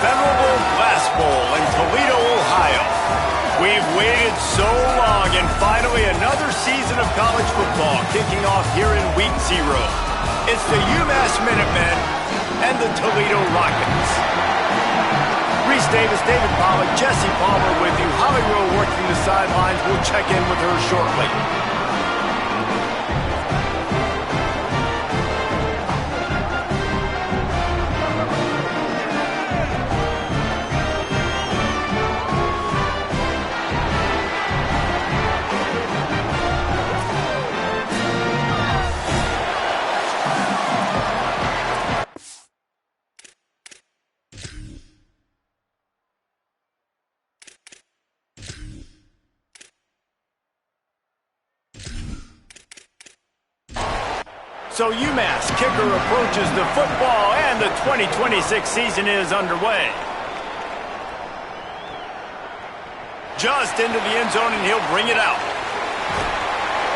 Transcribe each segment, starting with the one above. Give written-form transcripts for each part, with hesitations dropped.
venerable Blast Bowl in Toledo, Ohio. We've waited so long, and finally another season of college football kicking off here in Week 0. It's the UMass Minutemen and the Toledo Rockets. Reese Davis, David Pollack, Jesse Palmer with you. Holly Rowe working the sidelines. We'll check in with her shortly. So UMass kicker approaches the football, and the 2026 season is underway. Just into the end zone, and he'll bring it out.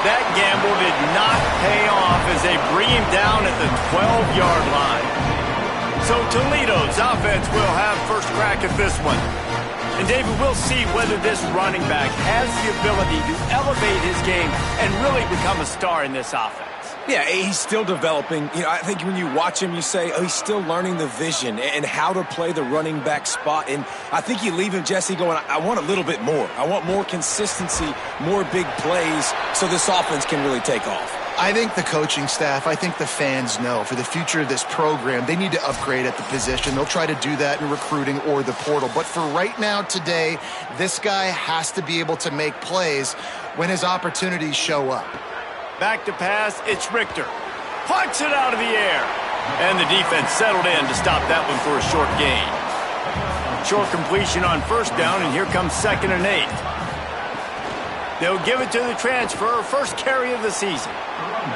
That gamble did not pay off as they bring him down at the 12-yard line. So Toledo's offense will have first crack at this one. And David, we'll see whether this running back has the ability to elevate his game and really become a star in this offense. Yeah, he's still developing. You know, I think when you watch him, you say, oh, he's still learning the vision and how to play the running back spot. And I think you leave him, Jesse, going, I want a little bit more. I want more consistency, more big plays so this offense can really take off. I think the coaching staff, I think the fans know for the future of this program, they need to upgrade at the position. They'll try to do that in recruiting or the portal. But for right now, today, this guy has to be able to make plays when his opportunities show up. Back to pass, it's Richter. Punts it out of the air. And the defense settled in to stop that one for a short gain. Short completion on first down, and here comes 2nd and 8. They'll give it to the transfer, first carry of the season.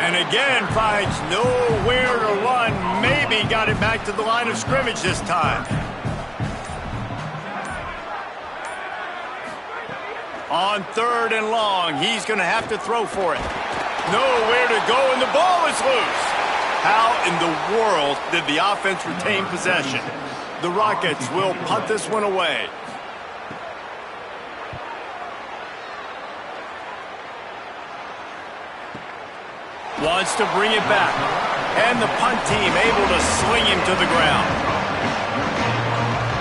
And again finds nowhere to run. Maybe got it back to the line of scrimmage this time. On 3rd and long, he's going to have to throw for it. Nowhere to go, and the ball is loose. How in the world did the offense retain possession? The Rockets will punt this one away. Wants to bring it back. And the punt team able to sling him to the ground.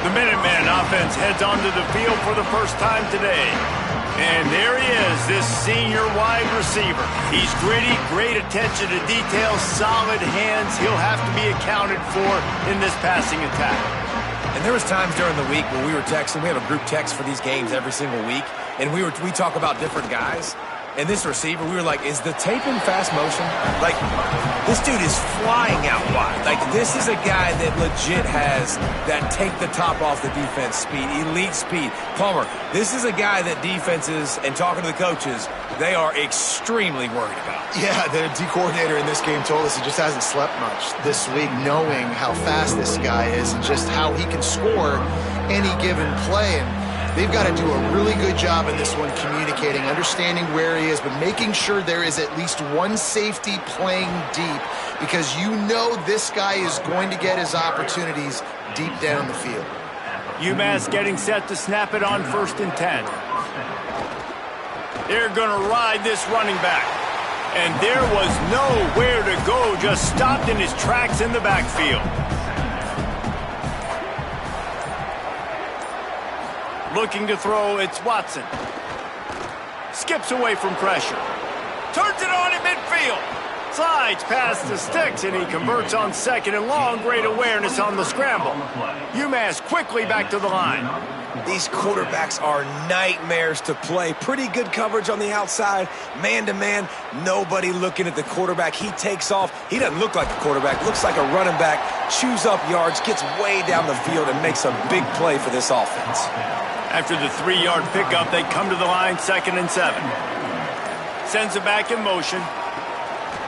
The Minutemen offense heads onto the field for the first time today. And there he is, this senior wide receiver. He's gritty, great attention to detail, solid hands. He'll have to be accounted for in this passing attack. And there was times during the week when we were texting. We have a group text for these games every single week. And we talk about different guys. And this receiver, we were like, is the tape in fast motion? Like, this dude is flying out wide. Like, this is a guy that legit has that take the top off the defense speed, elite speed. Palmer, this is a guy that defenses, and talking to the coaches, they are extremely worried about. Yeah, the D coordinator in this game told us he just hasn't slept much this week, knowing how fast this guy is and just how he can score any given play. And they've got to do a really good job in this one, communicating, understanding where he is, but making sure there is at least one safety playing deep, because you know this guy is going to get his opportunities deep down the field. UMass getting set to snap it on 1st and 10. They're going to ride this running back. And there was nowhere to go, just stopped in his tracks in the backfield. Looking to throw, it's Watson. Skips away from pressure. Turns it on in midfield. Slides past the sticks, and he converts on 2nd and long. Great awareness on the scramble. UMass quickly back to the line. These quarterbacks are nightmares to play. Pretty good coverage on the outside. Man-to-man, nobody looking at the quarterback. He takes off. He doesn't look like a quarterback. Looks like a running back. Chews up yards, gets way down the field, and makes a big play for this offense. After the 3-yard pickup, they come to the line, 2nd and 7. Sends it back in motion.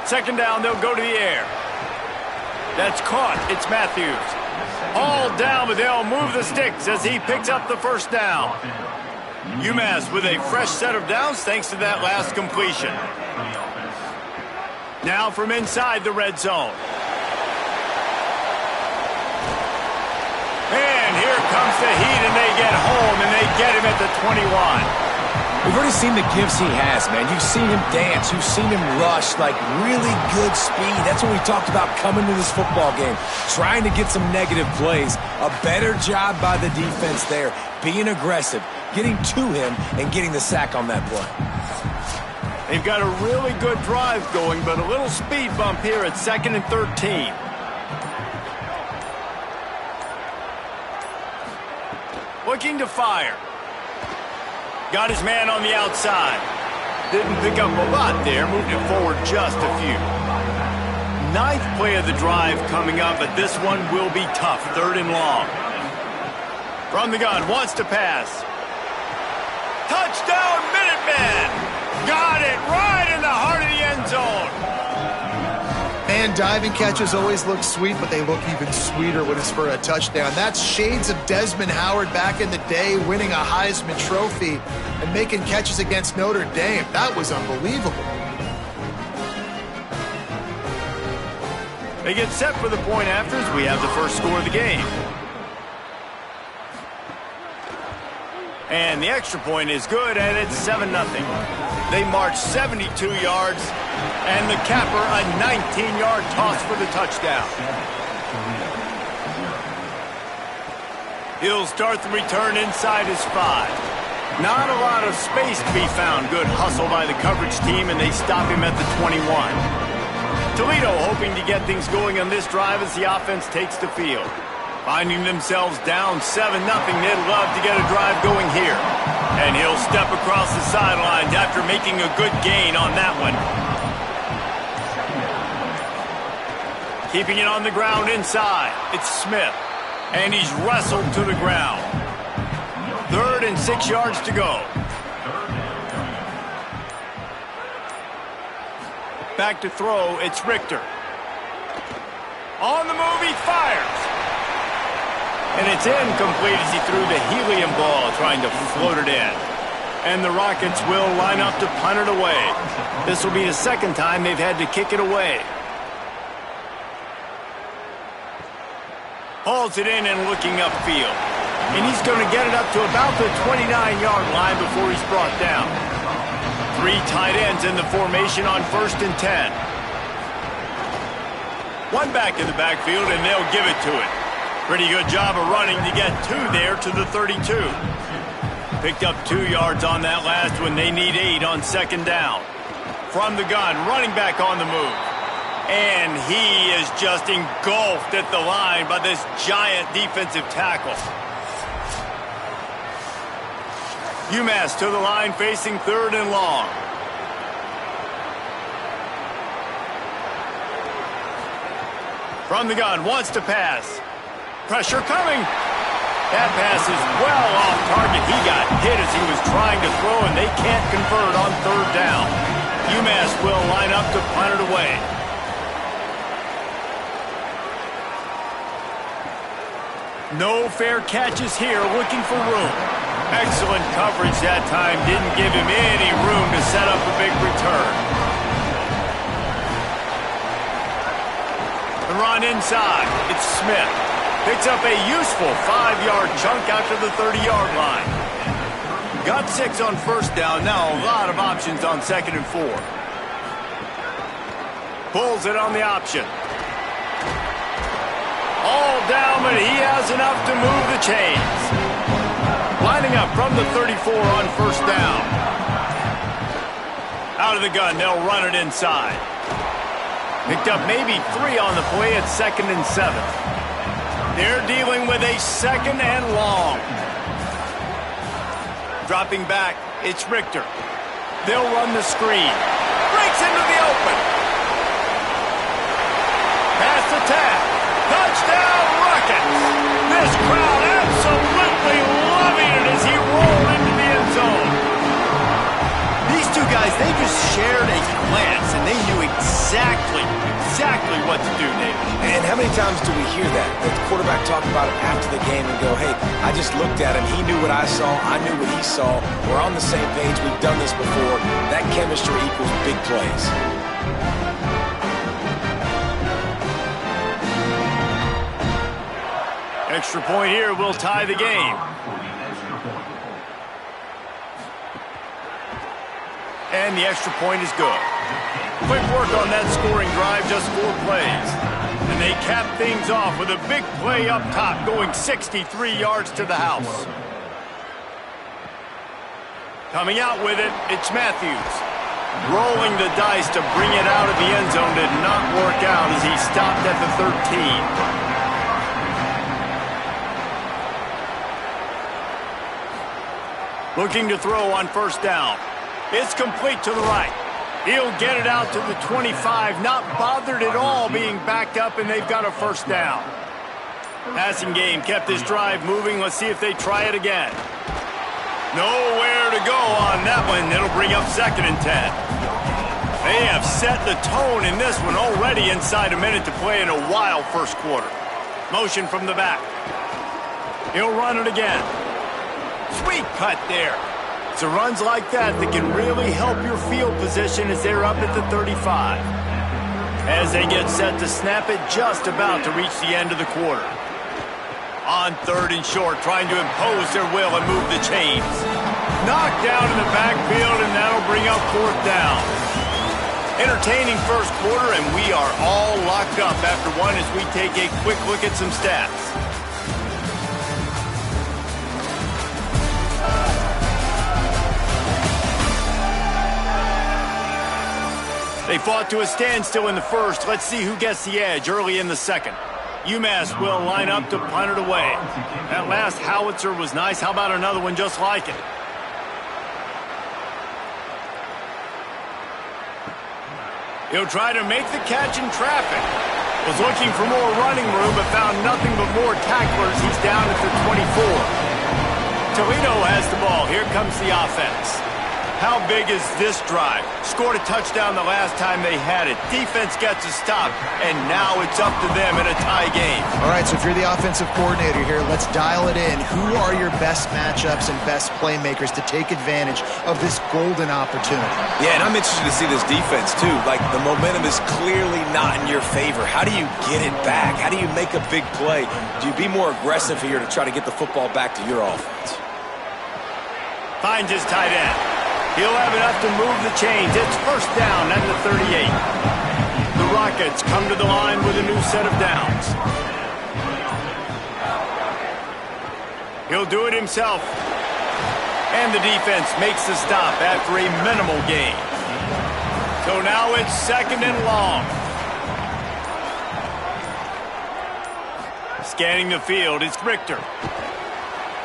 2nd down, they'll go to the air. That's caught. It's Matthews. All down, but they'll move the sticks as he picks up the 1st down. UMass with a fresh set of downs thanks to that last completion. Now from inside the red zone. And here comes the heat, and they get home, and they get him at the 21. We've already seen the gifts he has, man. You've seen him dance. You've seen him rush, like really good speed. That's what we talked about coming to this football game, trying to get some negative plays. A better job by the defense there, being aggressive, getting to him, and getting the sack on that play. They've got a really good drive going, but a little speed bump here at 2nd and 13. Looking to fire. Got his man on the outside. Didn't pick up a lot there, moved it forward just a few. 9th play of the drive coming up, but this one will be tough. 3rd and long. From the gun, wants to pass. Touchdown, Minutemen! Got it right in the heart of the end zone. And diving catches always look sweet, but they look even sweeter when it's for a touchdown. That's shades of Desmond Howard back in the day, winning a Heisman Trophy and making catches against Notre Dame. That was unbelievable. They get set for the point afters. We have the first score of the game. And the extra point is good, and it's 7-0. They march 72 yards, and the capper a 19-yard toss for the touchdown. He'll start the return inside his 5. Not a lot of space to be found. Good hustle by the coverage team, and they stop him at the 21. Toledo hoping to get things going on this drive as the offense takes the field. Finding themselves down 7-0, they'd love to get a drive going here. And he'll step across the sidelines after making a good gain on that one. Keeping it on the ground inside. It's Smith. And he's wrestled to the ground. 3rd and 6 yards to go. Back to throw, it's Richter. On the move, he fires. And it's incomplete as he threw the helium ball, trying to float it in. And the Rockets will line up to punt it away. This will be the 2nd time they've had to kick it away. Hauls it in and looking upfield. And he's going to get it up to about the 29-yard line before he's brought down. 3 tight ends in the formation on 1st and 10. 1 back in the backfield, and they'll give it to it. Pretty good job of running to get 2 there to the 32. Picked up 2 yards on that last one. They need 8 on 2nd down. From the gun, running back on the move. And he is just engulfed at the line by this giant defensive tackle. UMass to the line facing 3rd and long. From the gun, wants to pass. Pressure coming. That pass is well off target. He got hit as he was trying to throw, and they can't convert on 3rd down. UMass will line up to punt it away. No fair catches here, looking for room. Excellent coverage that time. Didn't give him any room to set up a big return. The run inside. It's Smith. Picks up a useful 5-yard chunk out to the 30-yard line. Got 6 on 1st down. Now a lot of options on 2nd and 4. Pulls it on the option. All down, but he has enough to move the chains. Lining up from the 34 on 1st down. Out of the gun, they'll run it inside. Picked up maybe 3 on the play at 2nd and 7. They're dealing with a 2nd and long. Dropping back, it's Richter. They'll run the screen. Breaks into the open. Pass the tap. Touchdown, Rockets. This crowd absolutely loving it as he rolled into the end zone. These 2 guys, they just shared a glance, and they knew exactly what to do, Nate. And how many times do we hear that? The quarterback talk about it after the game and go, hey, I just looked at him. He knew what I saw. I knew what he saw. We're on the same page. We've done this before. That chemistry equals big plays. A extra point here will tie the game. And the extra point is good. Quick work on that scoring drive, just 4 plays. And they cap things off with a big play up top, going 63 yards to the house. Coming out with it, it's Matthews. Rolling the dice to bring it out of the end zone did not work out as he stopped at the 13. Looking to throw on first down. It's complete to the right. He'll get it out to the 25, not bothered at all being backed up, and they've got a first down. Passing game kept this drive moving. Let's see if they try it again. Nowhere to go on that one. It'll bring up 2nd and 10. They have set the tone in this one already inside a minute to play in a wild first quarter. Motion from the back. He'll run it again. Sweet cut there. It's runs like that can really help your field position as they're up at the 35. As they get set to snap it, just about to reach the end of the quarter. On 3rd and short, trying to impose their will and move the chains. Knocked down in the backfield, and that'll bring up 4th down. Entertaining first quarter, and we are all locked up after one as we take a quick look at some stats. They fought to a standstill in the first. Let's see who gets the edge early in the second. UMass will line up to punt it away. That last howitzer was nice. How about another one just like it? He'll try to make the catch in traffic. Was looking for more running room, but found nothing but more tacklers. He's down at the 24. Toledo has the ball. Here comes the offense. How big is this drive? Scored a touchdown the last time they had it. Defense gets a stop, and now it's up to them in a tie game. All right, so if you're the offensive coordinator here, let's dial it in. Who are your best matchups and best playmakers to take advantage of this golden opportunity? Yeah, and I'm interested to see this defense, too. Like, the momentum is clearly not in your favor. How do you get it back? How do you make a big play? Do you be more aggressive here to try to get the football back to your offense? Finds his tight end. He'll have enough to move the chains. It's first down at the 38. The Rockets come to the line with a new set of downs. He'll do it himself. And the defense makes the stop after a minimal gain. So now it's 2nd and long. Scanning the field, it's Richter.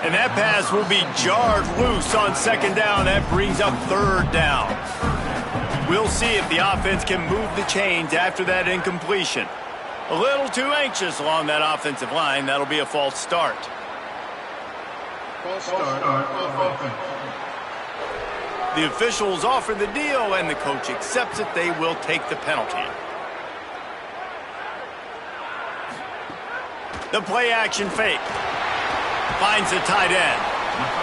And that pass will be jarred loose on 2nd down. That brings up 3rd down. We'll see if the offense can move the chains after that incompletion. A little too anxious along that offensive line. That'll be a false start. False start of offense. The officials offer the deal, and the coach accepts it. They will take the penalty. The play action fake. Finds the tight end.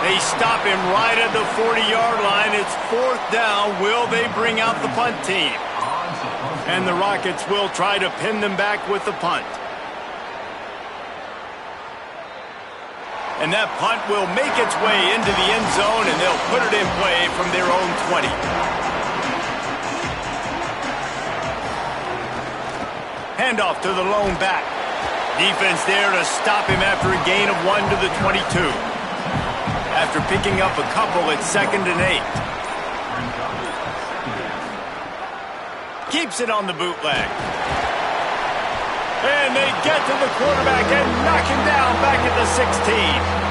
They stop him right at the 40-yard line. It's 4th down. Will they bring out the punt team? And the Rockets will try to pin them back with the punt. And that punt will make its way into the end zone, and they'll put it in play from their own 20. Handoff to the lone back. Defense there to stop him after a gain of 1 to the 22. After picking up a couple at 2nd and 8. Keeps it on the bootleg. And they get to the quarterback and knock him down back at the 16.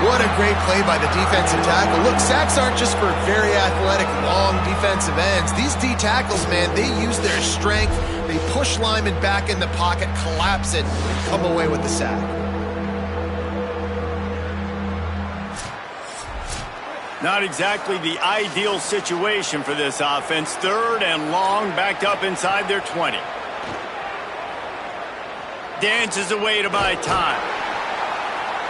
What a great play by the defensive tackle. Look, sacks aren't just for very athletic, long defensive ends. These D tackles, man, they use their strength. They push linemen back in the pocket, collapse it, and come away with the sack. Not exactly the ideal situation for this offense. 3rd and long, backed up inside their 20. Dances away to buy time.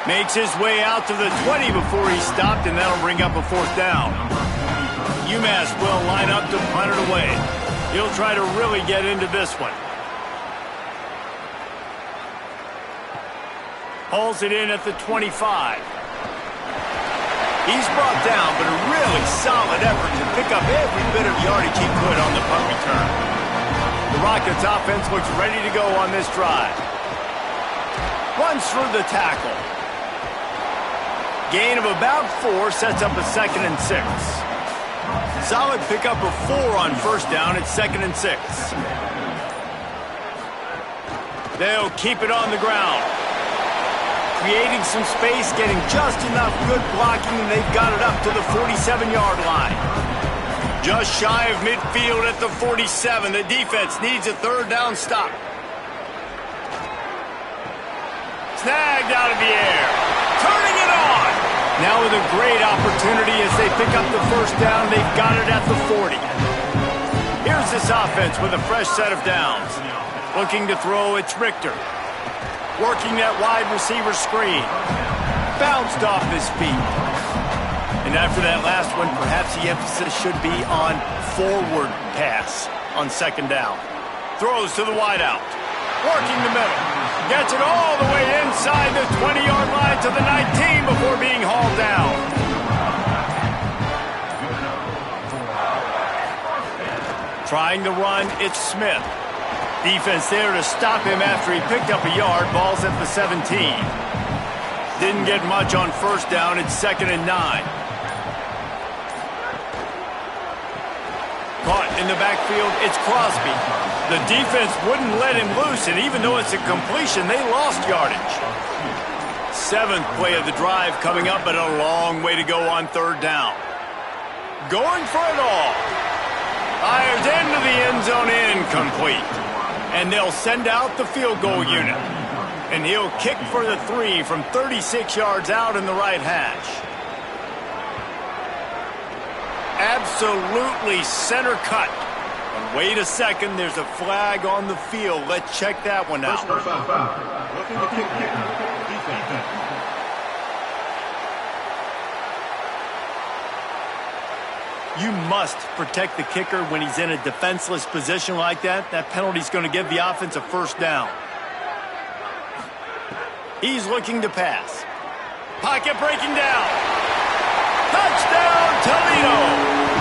Makes his way out to the 20 before he stopped, and that'll bring up a 4th down. UMass will line up to punt it away. He'll try to really get into this one. Hauls it in at the 25. He's brought down, but a really solid effort to pick up every bit of yardage he could on the punt return. The Rockets offense looks ready to go on this drive. Runs through the tackle. Gain of about 4 sets up a 2nd and 6. Solid pickup of 4 on first down at 2nd and 6. They'll keep it on the ground. Creating some space, getting just enough good blocking, and they've got it up to the 47-yard line. Just shy of midfield at the 47. The defense needs a 3rd down stop. Snagged out of the air. Turning it on. Now with a great opportunity as they pick up the 1st down. They've got it at the 40. Here's this offense with a fresh set of downs. Looking to throw, it's Richter. Working that wide receiver screen. Bounced off his feet. And after that last one, perhaps the emphasis should be on forward pass on 2nd down. Throws to the wideout. Working the middle. Gets it all the way inside the 20-yard line to the 19 before being hauled down. Trying to run, it's Smith. Defense there to stop him after he picked up a yard. Ball's at the 17. Didn't get much on 1st down. It's 2nd and 9. Caught in the backfield, it's Crosby. The defense wouldn't let him loose, and even though it's a completion, they lost yardage. 7th play of the drive coming up, but a long way to go on 3rd down. Going for it all. Fires into the end zone, incomplete. And they'll send out the field goal unit. And he'll kick for the 3 from 36 yards out in the right hash. Absolutely center cut. And wait a second, there's a flag on the field. Let's check that one out. Looking to kick defense. You must protect the kicker when he's in a defenseless position like that. That penalty's going to give the offense a 1st down. He's looking to pass. Pocket breaking down. Touchdown, Toledo!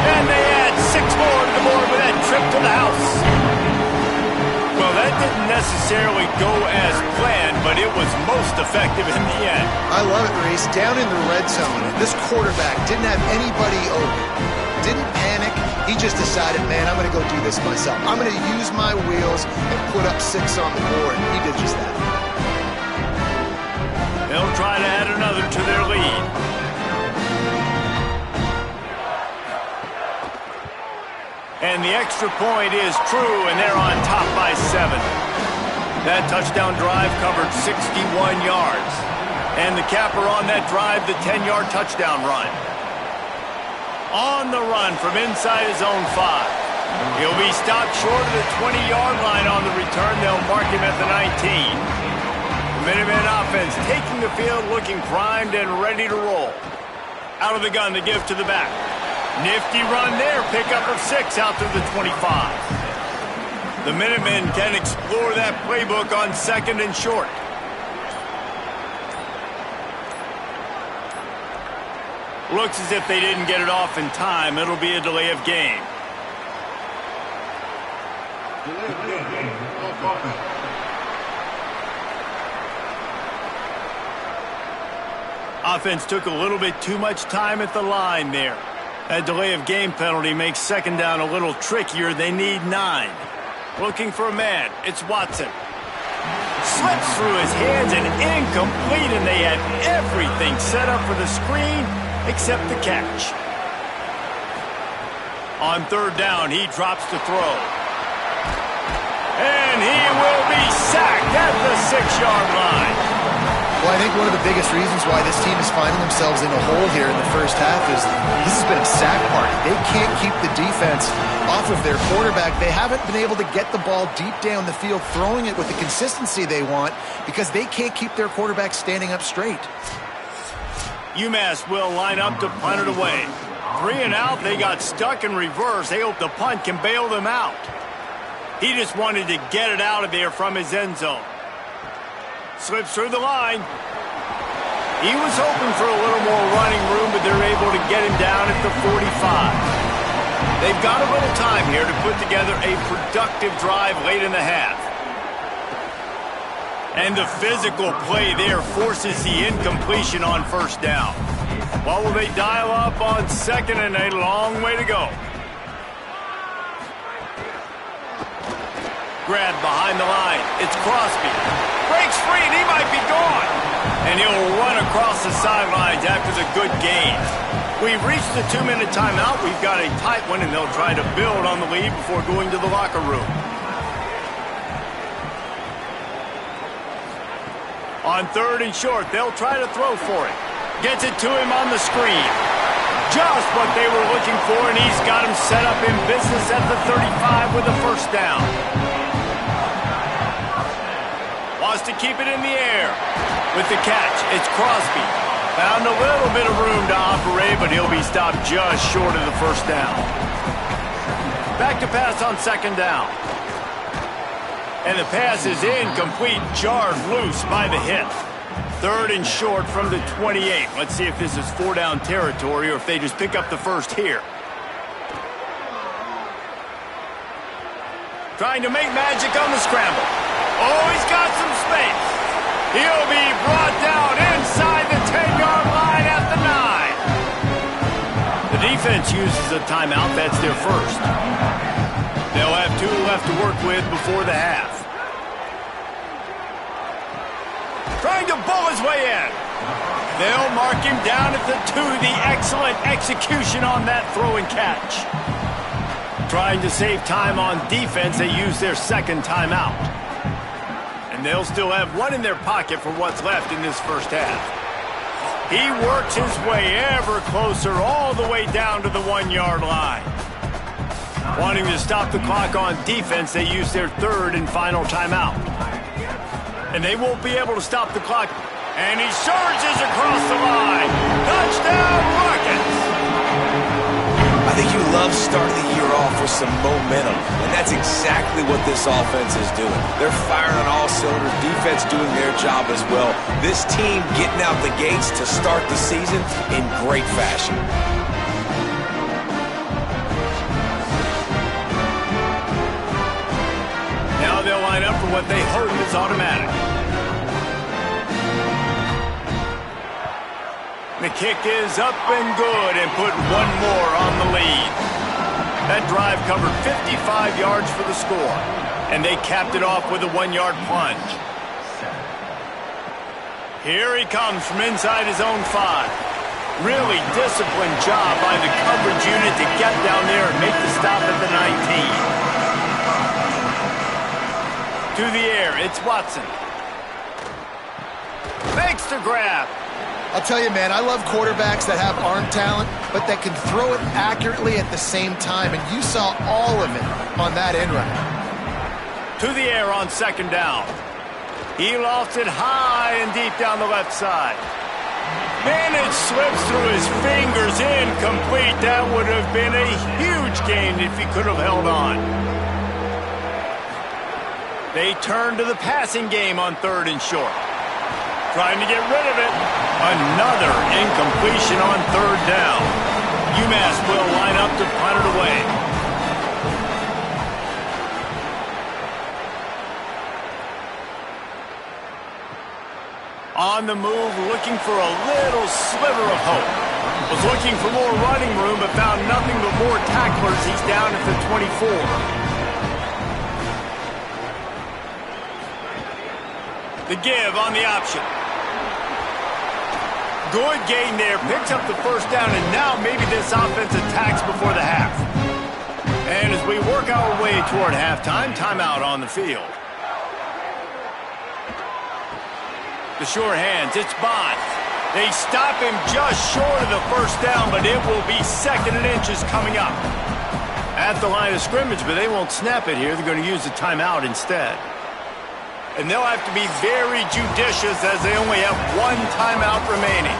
And they add 6 more to the board with that trip to the house. Well, that didn't necessarily go as planned, but it was most effective in the end. I love it, Reese. Down in the red zone, this quarterback didn't have anybody open. Didn't panic. He just decided, man, I'm going to go do this myself. I'm going to use my wheels and put up 6 on the board. He did just that. They'll try to add another to their lead. And the extra point is true, and they're on top by 7. That touchdown drive covered 61 yards. And the capper on that drive, the 10-yard touchdown run. On the run from inside his own 5. He'll be stopped short of the 20-yard line on the return. They'll mark him at the 19. The Minutemen offense taking the field, looking primed and ready to roll. Out of the gun to give to the back. Nifty run there, pickup of 6 out to the 25. The Minutemen can explore that playbook on 2nd and short. Looks as if they didn't get it off in time. It'll be a delay of game. Offense took a little bit too much time at the line there. That delay of game penalty makes 2nd down a little trickier. They need 9. Looking for a man. It's Watson. Slips through his hands and incomplete, and they had everything set up for the screen except the catch. On 3rd down, he drops to throw. And he will be sacked at the 6-yard line. Well, I think one of the biggest reasons why this team is finding themselves in a hole here in the first half is this has been a sack party. They can't keep the defense off of their quarterback. They haven't been able to get the ball deep down the field, throwing it with the consistency they want because they can't keep their quarterback standing up straight. UMass will line up to punt it away. 3 and out, they got stuck in reverse. They hope the punt can bail them out. He just wanted to get it out of there from his end zone. Slips through the line. He was hoping for a little more running room, but they're able to get him down at the 45. They've got a little time here to put together a productive drive late in the half. And the physical play there forces the incompletion on first down. What will they dial up on second, and a long way to go? Grab behind the line. It's Crosby. Breaks free, and he might be gone. And he'll run across the sidelines after the good gain. We've reached the 2-minute timeout. We've got a tight one, and they'll try to build on the lead before going to the locker room. On 3rd and short, they'll try to throw for it. Gets it to him on the screen. Just what they were looking for, and he's got him set up in business at the 35 with a first down. Wants to keep it in the air. With the catch, it's Crosby. Found a little bit of room to operate, but he'll be stopped just short of the first down. Back to pass on 2nd down. And the pass is incomplete, jarred loose by the hit. 3rd and short from the 28. Let's see if this is 4-down territory or if they just pick up the first here. Trying to make magic on the scramble. Oh, he's got some space. He'll be brought down inside the 10-yard line at the 9. The defense uses a timeout. That's their first. They'll have 2 left to work with before the half. Trying to bull his way in. They'll mark him down at the 2. The excellent execution on that throw and catch. Trying to save time on defense, they use their 2nd timeout. And they'll still have 1 in their pocket for what's left in this first half. He works his way ever closer all the way down to the 1-yard line. Wanting to stop the clock on defense, they use their 3rd and final timeout. And they won't be able to stop the clock. And he surges across the line. Touchdown, Rockets! I think you love starting the year off with some momentum, and that's exactly what this offense is doing. They're firing on all cylinders, defense doing their job as well. This team getting out the gates to start the season in great fashion. Now they'll line up for what they hope is automatic. The kick is up and good and put 1 more on the lead. That drive covered 55 yards for the score, and they capped it off with a 1-yard plunge. Here he comes from inside his own 5. Really disciplined job by the coverage unit to get down there and make the stop at the 19. To the air, it's Watson. Makes the grab. I'll tell you, man, I love quarterbacks that have arm talent, but that can throw it accurately at the same time, and you saw all of it on that end run. To the air on 2nd down. He lofts it high and deep down the left side. And it slips through his fingers, incomplete. That would have been a huge gain if he could have held on. They turn to the passing game on 3rd and short. Trying to get rid of it. Another incompletion on 3rd down. UMass will line up to punt it away. On the move, looking for a little sliver of hope. Was looking for more running room, but found nothing but more tacklers. He's down at the 24. The give on the option. Good gain there. Picks up the first down, and now maybe this offense attacks before the half. And as we work our way toward halftime, timeout on the field. The sure hands, it's Bond. They stop him just short of the first down, but it will be 2nd and inches coming up. At the line of scrimmage, but they won't snap it here. They're going to use the timeout instead. And they'll have to be very judicious as they only have 1 timeout remaining.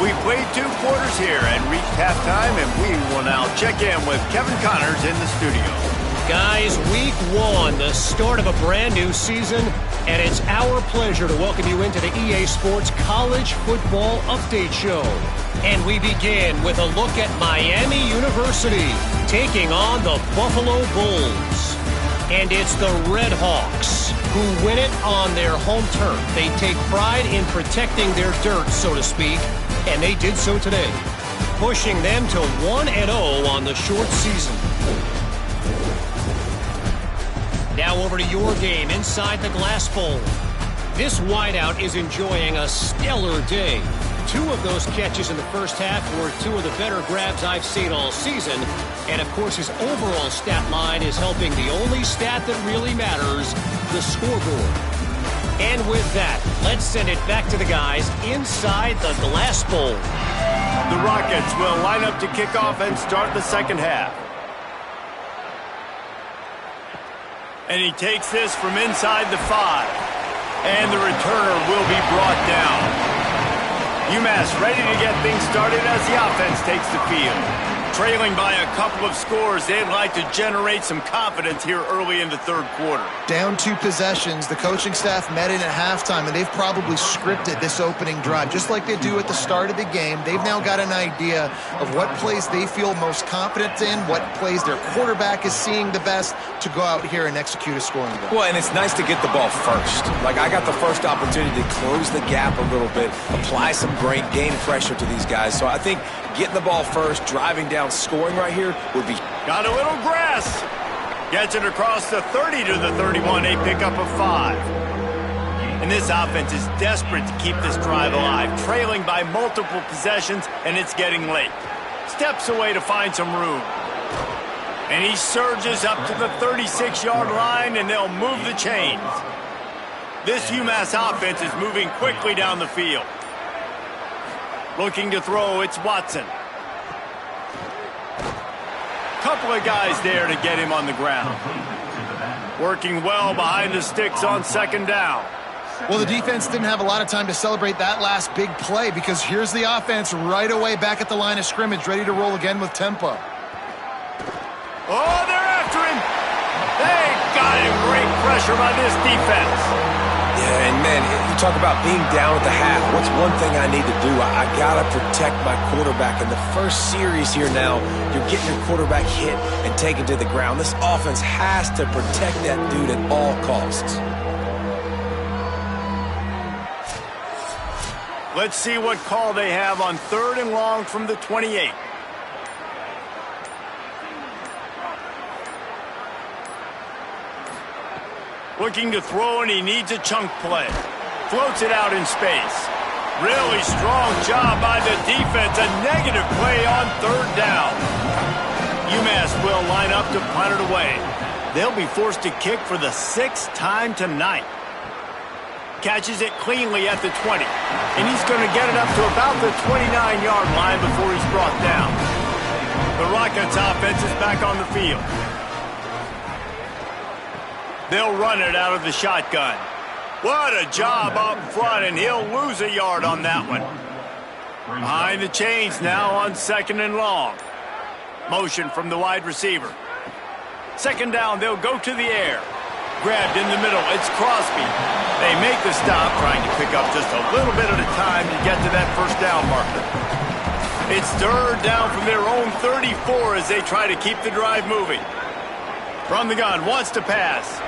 We played 2 quarters here and reached halftime, and we will now check in with Kevin Connors in the studio. Guys, week 1, the start of a brand new season, and it's our pleasure to welcome you into the EA Sports College Football Update Show. And we begin with a look at Miami University taking on the Buffalo Bulls. And it's the Red Hawks who win it on their home turf. They take pride in protecting their dirt, so to speak, and they did so today, pushing them to 1-0 on the short season. Now over to your game inside the Glass Bowl. This wideout is enjoying a stellar day. 2 of those catches in the first half were 2 of the better grabs I've seen all season. And, of course, his overall stat line is helping the only stat that really matters, the scoreboard. And with that, let's send it back to the guys inside the Glass Bowl. The Rockets will line up to kick off and start the second half. And he takes this from inside the 5. And the returner will be brought down. UMass ready to get things started as the offense takes the field. Trailing by a couple of scores, they'd like to generate some confidence here early in the third quarter. Down 2 possessions, the coaching staff met in at halftime, and they've probably scripted this opening drive, just like they do at the start of the game. They've now got an idea of what plays they feel most confident in, what plays their quarterback is seeing the best to go out here and execute a scoring drive. Well, and it's nice to get the ball first. Like, I got the first opportunity to close the gap a little bit, apply some great game pressure to these guys. So I think getting the ball first, driving down, scoring right here would be... Got a little grass. Gets it across the 30 to the 31. A pickup of 5. And this offense is desperate to keep this drive alive, trailing by multiple possessions, and it's getting late. Steps away to find some room. And he surges up to the 36-yard line, and they'll move the chains. This UMass offense is moving quickly down the field. Looking to throw, it's Watson. Couple of guys there to get him on the ground. Working well behind the sticks on second down. Well, the defense didn't have a lot of time to celebrate that last big play, because here's the offense right away back at the line of scrimmage, ready to roll again with tempo. Oh, they're after him. They got him. Great pressure by this defense. Yeah, and man, you talk about being down at the half. What's one thing I need to do? I got to protect my quarterback. In the first series here now, you're getting your quarterback hit and taken to the ground. This offense has to protect that dude at all costs. Let's see what call they have on 3rd and long from the 28. Looking to throw, and he needs a chunk play. Floats it out in space. Really strong job by the defense. A negative play on 3rd down. UMass will line up to punt it away. They'll be forced to kick for the 6th time tonight. Catches it cleanly at the 20. And he's going to get it up to about the 29-yard line before he's brought down. The Rockets offense is back on the field. They'll run it out of the shotgun. What a job up front, and he'll lose a yard on that one. Behind the chains now on 2nd and long. Motion from the wide receiver. 2nd down, they'll go to the air. Grabbed in the middle, it's Crosby. They make the stop, trying to pick up just a little bit at a time to get to that 1st down marker. It's 3rd down from their own 34 as they try to keep the drive moving. From the gun, wants to pass.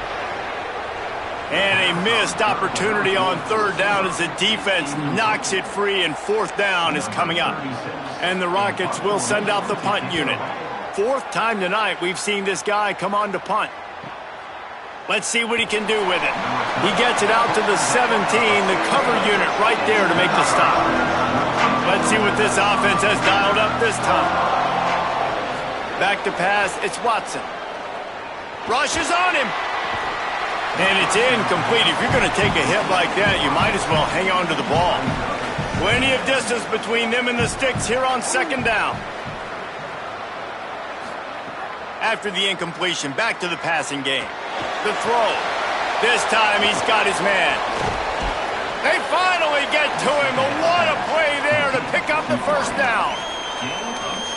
And a missed opportunity on 3rd down as the defense knocks it free, and 4th down is coming up. And the Rockets will send out the punt unit. 4th time tonight we've seen this guy come on to punt. Let's see what he can do with it. He gets it out to the 17, the cover unit right there to make the stop. Let's see what this offense has dialed up this time. Back to pass, it's Watson. Rushes on him. And it's incomplete. If you're going to take a hit like that, you might as well hang on to the ball. Plenty of distance between them and the sticks here on 2nd down. After the incompletion, back to the passing game. The throw. This time he's got his man. They finally get to him, but what a play there to pick up the 1st down.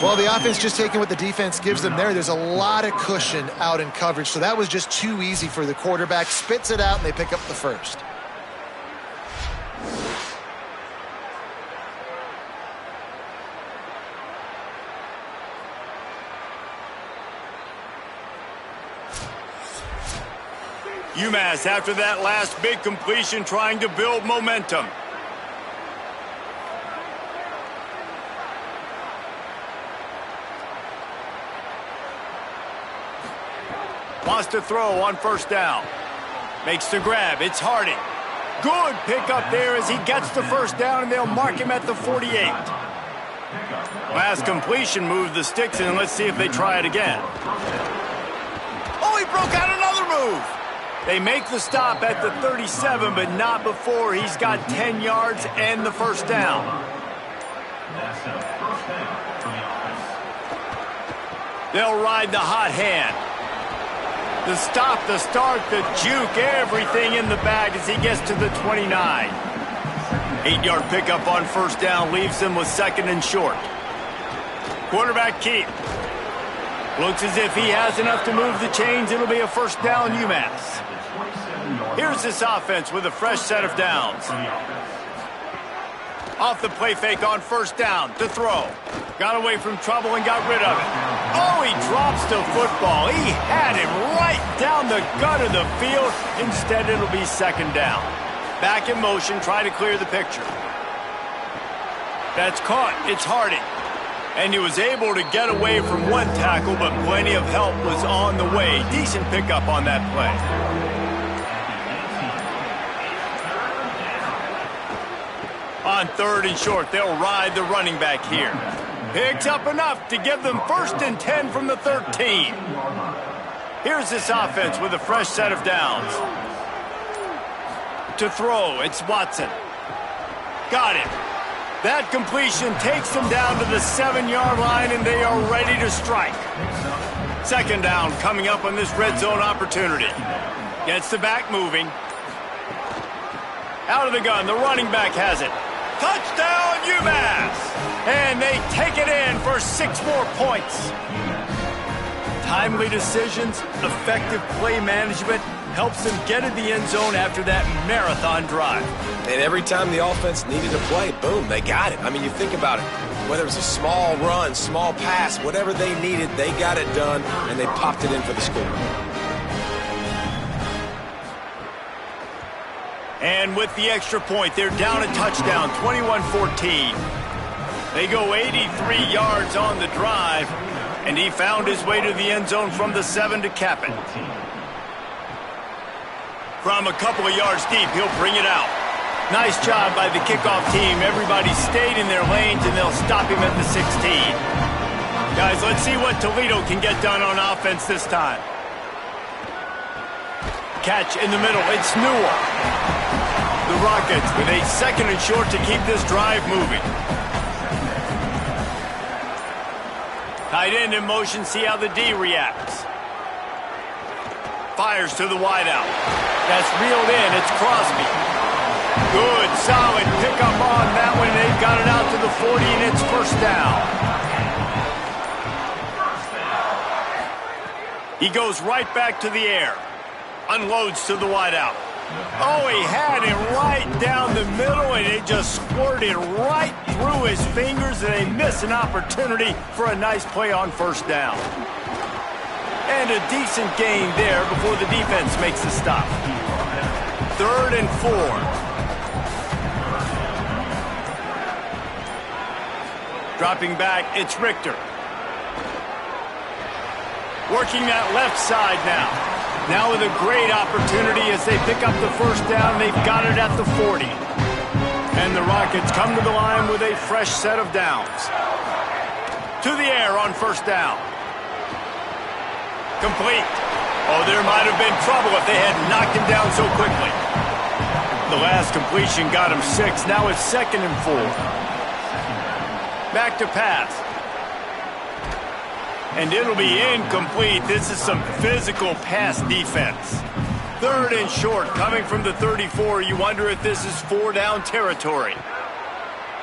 Well, the offense just taking what the defense gives them there. There's a lot of cushion out in coverage, so that was just too easy for the quarterback. Spits it out, and they pick up the first. UMass, after that last big completion, trying to build momentum. Wants to throw on first down. Makes the grab. It's Harding. Good pickup there as he gets the first down, and they'll mark him at the 48. Last completion moved the sticks in. Let's see if they try it again. Oh, he broke out another move. They make the stop at the 37, but not before he's got 10 yards and the first down. They'll ride the hot hand. The stop, the start, the juke, everything in the bag as he gets to the 29. 8-yard pickup on first down leaves them with second and short. Quarterback keep. Looks as if he has enough to move the chains. It'll be a first down UMass. Here's this offense with a fresh set of downs. Off the play fake on first down to throw. Got away from trouble and got rid of it. Oh, he drops the football. He had him right down the gut of the field. Instead, it'll be second down. Back in motion, try to clear the picture. That's caught. It's Harding. And he was able to get away from one tackle, but plenty of help was on the way. Decent pickup on that play. On third and short, they'll ride the running back here. Picks up enough to give them first and 10 from the 13. Here's this offense with a fresh set of downs. To throw, it's Watson. Got it. That completion takes them down to the 7-yard line, and they are ready to strike. Second down coming up on this red zone opportunity. Gets the back moving. Out of the gun, the running back has it. Touchdown, UMass! And they take it in for 6 more points. Timely decisions, effective play management helps them get in the end zone after that marathon drive. And every time the offense needed a play, boom, they got it. I mean, you think about it. Whether it was a small run, small pass, whatever they needed, they got it done, and they popped it in for the score. And with the extra point, they're down a touchdown, 21-14. They go 83 yards on the drive, and he found his way to the end zone from the 7 to cap it. From a couple of yards deep, he'll bring it out. Nice job by the kickoff team. Everybody stayed in their lanes, and they'll stop him at the 16. Guys, let's see what Toledo can get done on offense this time. Catch in the middle. It's Newell. The Rockets with a second and short to keep this drive moving. Tight end in motion. See how the D reacts. Fires to the wideout. That's reeled in. It's Crosby. Good, solid pickup on that one. They've got it out to the 40, and it's first down. He goes right back to the air. Unloads to the wideout. Oh, he had it right down the middle, and it just squirted right through his fingers, and they miss an opportunity for a nice play on first down. And a decent gain there before the defense makes the stop. 3rd and 4. Dropping back, it's Richter. Working that left side now. Now with a great opportunity as they pick up the first down. They've got it at the 40. And the Rockets come to the line with a fresh set of downs. To the air on first down. Complete. Oh, there might have been trouble if they had knocked him down so quickly. The last completion got him 6. Now it's 2nd and 4. Back to pass. And it'll be incomplete. This is some physical pass defense. 3rd and short coming from the 34. You wonder if this is 4-down territory.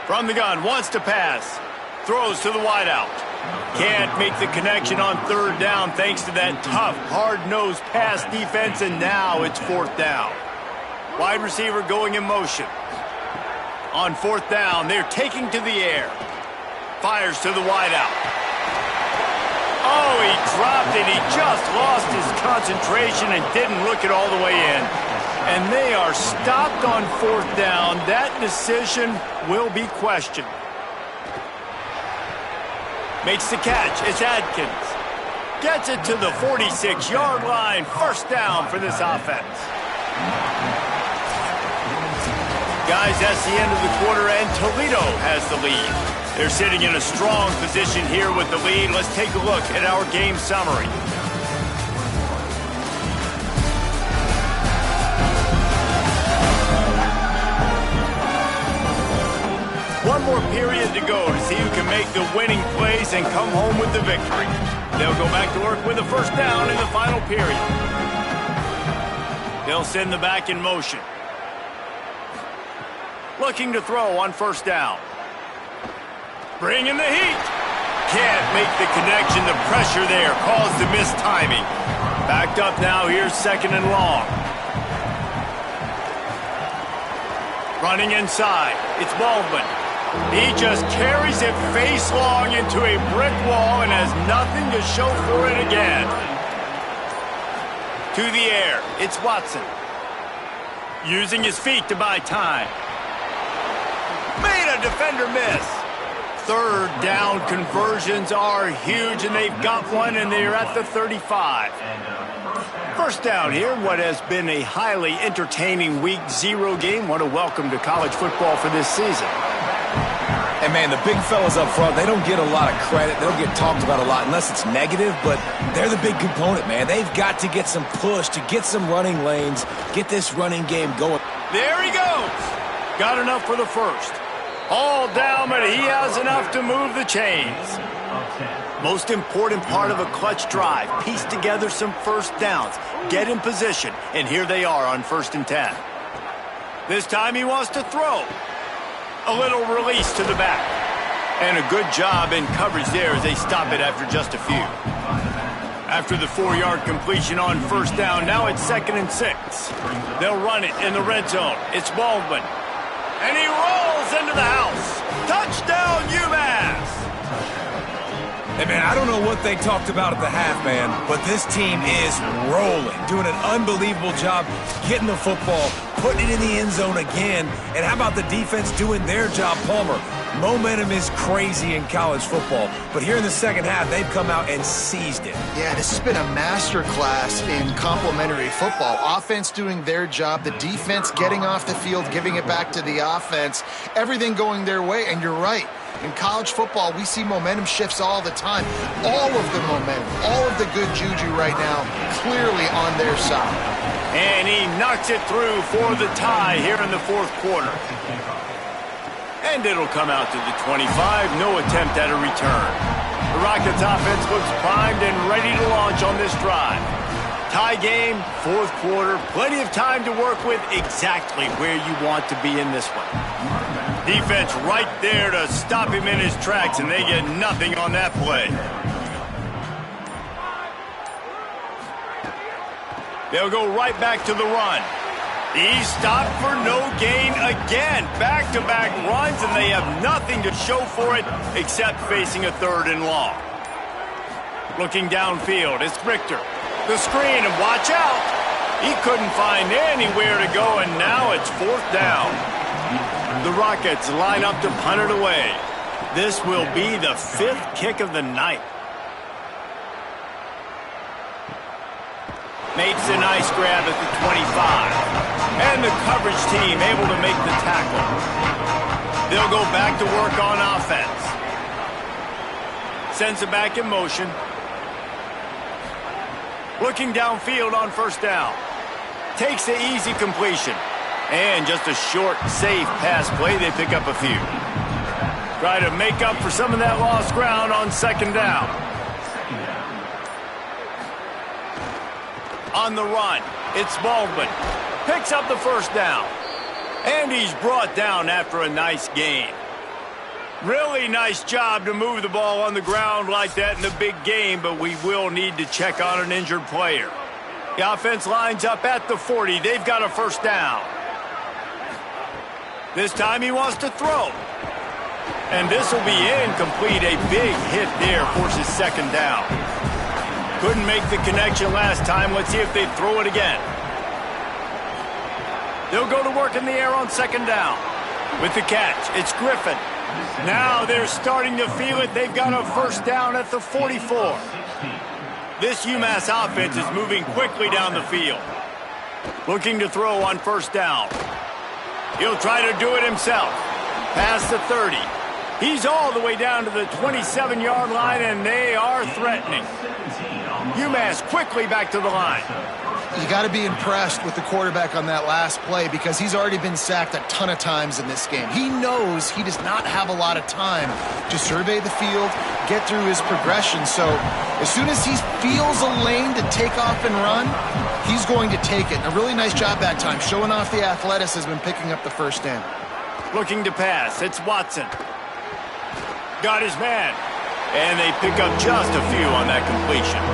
From the gun, wants to pass. Throws to the wideout. Can't make the connection on third down thanks to that tough, hard-nosed pass defense, and now it's fourth down. Wide receiver going in motion. On fourth down, they're taking to the air. Fires to the wideout. Oh, he dropped it. He just lost his concentration and didn't look it all the way in. And they are stopped on fourth down. That decision will be questioned. Makes the catch. It's Adkins. Gets it to the 46-yard line. First down for this offense. Guys, that's the end of the quarter, and Toledo has the lead. They're sitting in a strong position here with the lead. Let's take a look at our game summary. One more period to go to see who can make the winning plays and come home with the victory. They'll go back to work with a first down in the final period. They'll send the back in motion. Looking to throw on first down. Bringing the heat. Can't make the connection. The pressure there caused the missed timing. Backed up now. Here's second and long. Running inside. It's Baldwin. He just carries it face long into a brick wall and has nothing to show for it again. To the air. It's Watson. Using his feet to buy time. Made a defender miss. Third down conversions are huge, and they've got one, and they're at the 35. First down here, what has been a highly entertaining Week 0 game. What a welcome to college football for this season. And, man, the big fellas up front, they don't get a lot of credit. They don't get talked about a lot unless it's negative, but they're the big component, man. They've got to get some push, to get some running lanes, get this running game going. There he goes. Got enough for the first. All down, but he has enough to move the chains. Most important part of a clutch drive. Piece together some first downs. Get in position. And here they are on 1st and 10. This time he wants to throw. A little release to the back. And a good job in coverage there as they stop it after just a few. After the 4-yard completion on first down, now it's 2nd and 6. They'll run it in the red zone. It's Baldwin. And he rolls into the house. Touchdown, UMass! Hey, man, I don't know what they talked about at the half, man, but this team is rolling, doing an unbelievable job getting the football, putting it in the end zone again. And how about the defense doing their job, Palmer? Momentum is crazy in college football, but here in the second half, they've come out and seized it. Yeah, this has been a masterclass in complementary football. Offense doing their job, the defense getting off the field, giving it back to the offense, everything going their way, and you're right. In college football, we see momentum shifts all the time. All of the momentum, all of the good juju right now, clearly on their side. And he knocks it through for the tie here in the fourth quarter. And it'll come out to the 25. No attempt at a return. The Rockets offense looks primed and ready to launch on this drive. Tie game, fourth quarter. Plenty of time to work with, exactly where you want to be in this one. Defense right there to stop him in his tracks, and they get nothing on that play. They'll go right back to the run. He's stopped for no gain again. Back-to-back runs, and they have nothing to show for it except facing a 3rd and long. Looking downfield, it's Richter. The screen, and watch out. He couldn't find anywhere to go, and now it's 4th down. The Rockets line up to punt it away. This will be the 5th kick of the night. Makes a nice grab at the 25. And the coverage team able to make the tackle. They'll go back to work on offense. Sends it back in motion. Looking downfield on first down. Takes the easy completion. And just a short, safe pass play. They pick up a few. Try to make up for some of that lost ground on second down. On the run, it's Baldwin. Picks up the first down. And he's brought down after a nice gain. Really nice job to move the ball on the ground like that in the big game, but we will need to check on an injured player. The offense lines up at the 40. They've got a first down. This time he wants to throw. And this will be incomplete. A big hit there forces second down. Couldn't make the connection last time. Let's see if they throw it again. They'll go to work in the air on second down. With the catch, it's Griffin. Now they're starting to feel it. They've got a first down at the 44. This UMass offense is moving quickly down the field. Looking to throw on first down. He'll try to do it himself. Past the 30. He's all the way down to the 27-yard line, and they are threatening. UMass quickly back to the line. You got to be impressed with the quarterback on that last play because he's already been sacked a ton of times in this game. He knows he does not have a lot of time to survey the field, get through his progression. So as soon as he feels a lane to take off and run, he's going to take it. A really nice job that time, showing off the athleticism and picking up the first down. Looking to pass, it's Watson. Got his man. And they pick up just a few on that completion.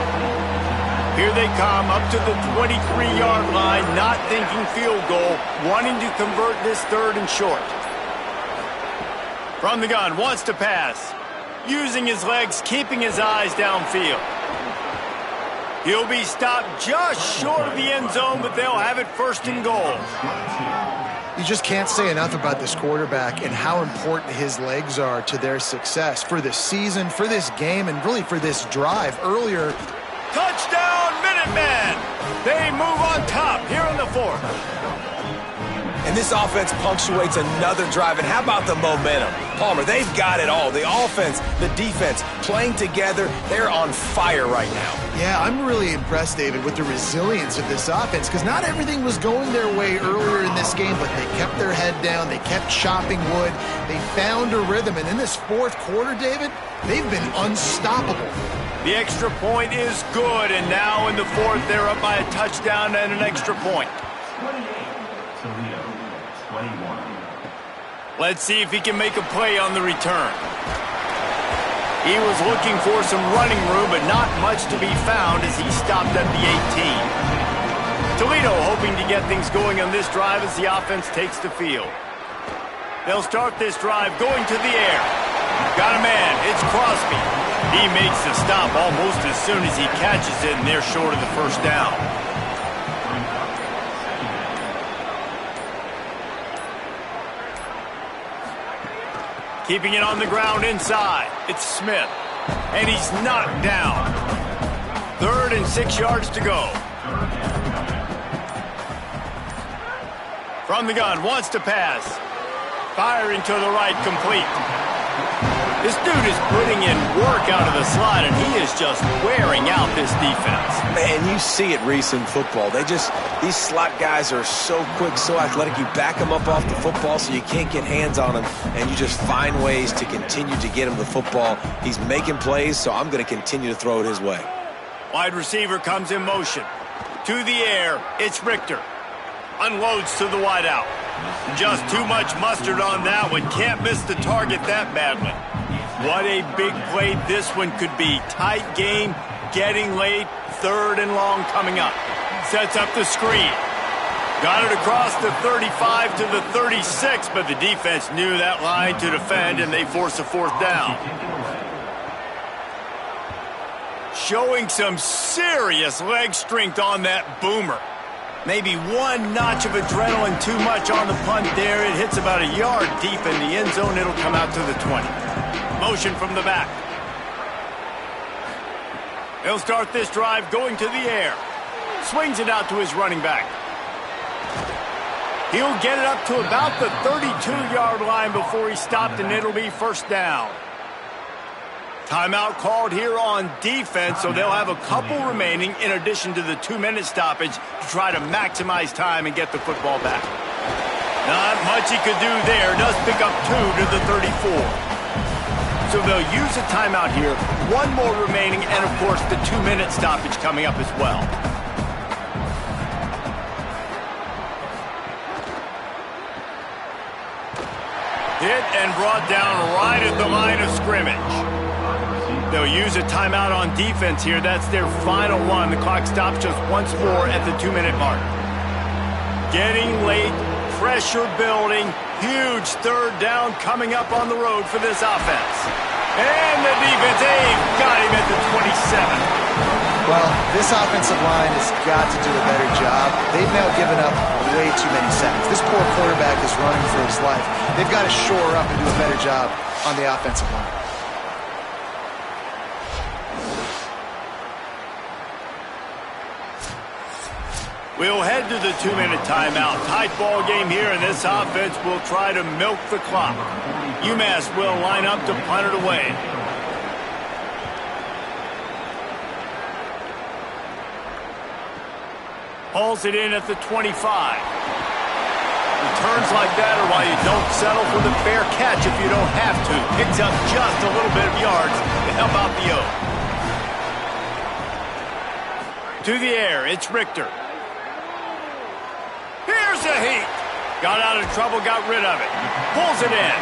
Here they come up to the 23-yard line, not thinking field goal, wanting to convert this third and short. From the gun, wants to pass. Using his legs, keeping his eyes downfield. He'll be stopped just short of the end zone, but they'll have it first and goal. You just can't say enough about this quarterback and how important his legs are to their success for this season, for this game, and really for this drive. Earlier, touchdown, Minutemen! They move on top here in the fourth. And this offense punctuates another drive. And how about the momentum? Palmer, they've got it all. The offense, the defense, playing together. They're on fire right now. Yeah, I'm really impressed, David, with the resilience of this offense because not everything was going their way earlier in this game, but they kept their head down. They kept chopping wood. They found a rhythm. And in this fourth quarter, David, they've been unstoppable. The extra point is good, and now in the fourth, they're up by a touchdown and an extra point. 28, Toledo, 21. Let's see if he can make a play on the return. He was looking for some running room, but not much to be found as he stopped at the 18. Toledo hoping to get things going on this drive as the offense takes the field. They'll start this drive going to the air. Got a man, it's Crosby. He makes the stop almost as soon as he catches it, and they're short of the first down. Keeping it on the ground inside. It's Smith. And he's knocked down. 3rd and 6 yards to go. From the gun, wants to pass. Firing to the right, complete. This dude is putting in work out of the slot, and he is just wearing out this defense. Man, you see it, Reese, in football. These slot guys are so quick, so athletic. You back them up off the football so you can't get hands on them, and you just find ways to continue to get him the football. He's making plays, so I'm going to continue to throw it his way. Wide receiver comes in motion. To the air, it's Richter. Unloads to the wideout. Just too much mustard on that one. Can't miss the target that badly. What a big play this one could be. Tight game, getting late, 3rd and long coming up. Sets up the screen. Got it across the 35 to the 36, but the defense knew that line to defend, and they force a 4th down. Showing some serious leg strength on that boomer. Maybe one notch of adrenaline too much on the punt there. It hits about a yard deep in the end zone. It'll come out to the 20. Motion from the back. He'll start this drive going to the air. Swings it out to his running back. He'll get it up to about the 32-yard line before he stopped, and it'll be first down. Timeout called here on defense, so they'll have a couple remaining in addition to the 2-minute stoppage to try to maximize time and get the football back. Not much he could do there. Does pick up 2 to the 34. So they'll use a timeout here. 1 more remaining, and of course the 2-minute stoppage coming up as well. Hit and brought down right at the line of scrimmage. They'll use a timeout on defense here. That's their final one. The clock stops just once more at the 2-minute mark. Getting late, pressure building, huge third down coming up on the road for this offense. And the defense, got him at the 27. Well, this offensive line has got to do a better job. They've now given up way too many sacks. This poor quarterback is running for his life. They've got to shore up and do a better job on the offensive line. We'll head to the 2-minute timeout. Tight ball game here, and this offense will try to milk the clock. UMass will line up to punt it away. Hauls it in at the 25. Returns like that are why you don't settle for the fair catch if you don't have to. Picks up just a little bit of yards to help out the O. To the air, it's Richter. Here's a heat. Got out of trouble, got rid of it. Pulls it in.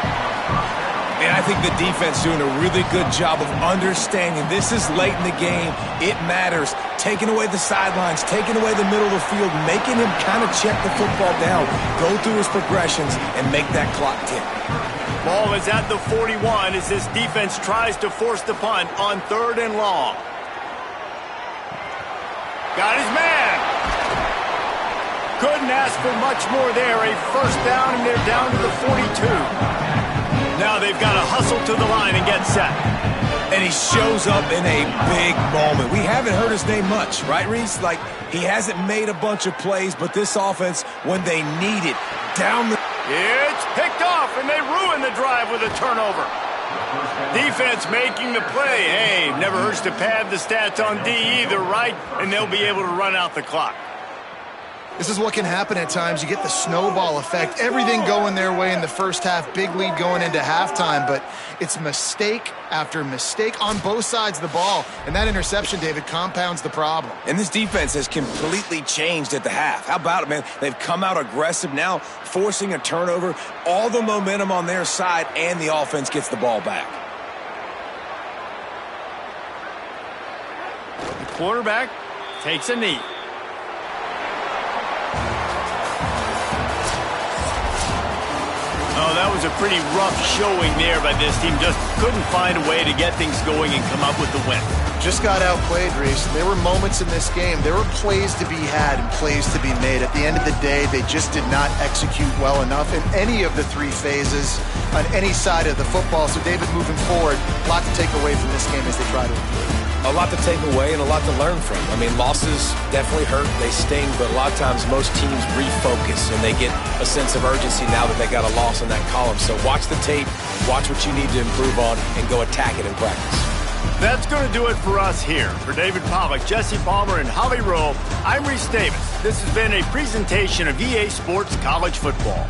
And I think the defense doing a really good job of understanding this is late in the game. It matters. Taking away the sidelines, taking away the middle of the field, making him kind of check the football down, go through his progressions, and make that clock tick. Ball is at the 41 as this defense tries to force the punt on 3rd and long. Got his man. Couldn't ask for much more there. A first down, and they're down to the 42. Now they've got to hustle to the line and get set. And he shows up in a big moment. We haven't heard his name much, right, Reese? Like, he hasn't made a bunch of plays, but this offense, when they need it, down the... It's picked off, and they ruin the drive with a turnover. Defense making the play. Hey, never hurts to pad the stats on D either, right? And they'll be able to run out the clock. This is what can happen at times. You get the snowball effect. Everything going their way in the first half. Big lead going into halftime, but it's mistake after mistake on both sides of the ball. And that interception, David, compounds the problem. And this defense has completely changed at the half. How about it, man? They've come out aggressive now, forcing a turnover. All the momentum on their side, and the offense gets the ball back. The quarterback takes a knee. Oh, that was a pretty rough showing there by this team. Just couldn't find a way to get things going and come up with the win. Just got outplayed, Reese. There were moments in this game. There were plays to be had and plays to be made. At the end of the day, they just did not execute well enough in any of the 3 phases on any side of the football. So, David, moving forward, a lot to take away from this game as they try to improve. A lot to take away and a lot to learn from. I mean, losses definitely hurt. They sting, but a lot of times most teams refocus and they get a sense of urgency now that they got a loss in that column. So watch the tape, watch what you need to improve on, and go attack it in practice. That's going to do it for us here. For David Pollack, Jesse Palmer, and Holly Rowe, I'm Reese Davis. This has been a presentation of EA Sports College Football.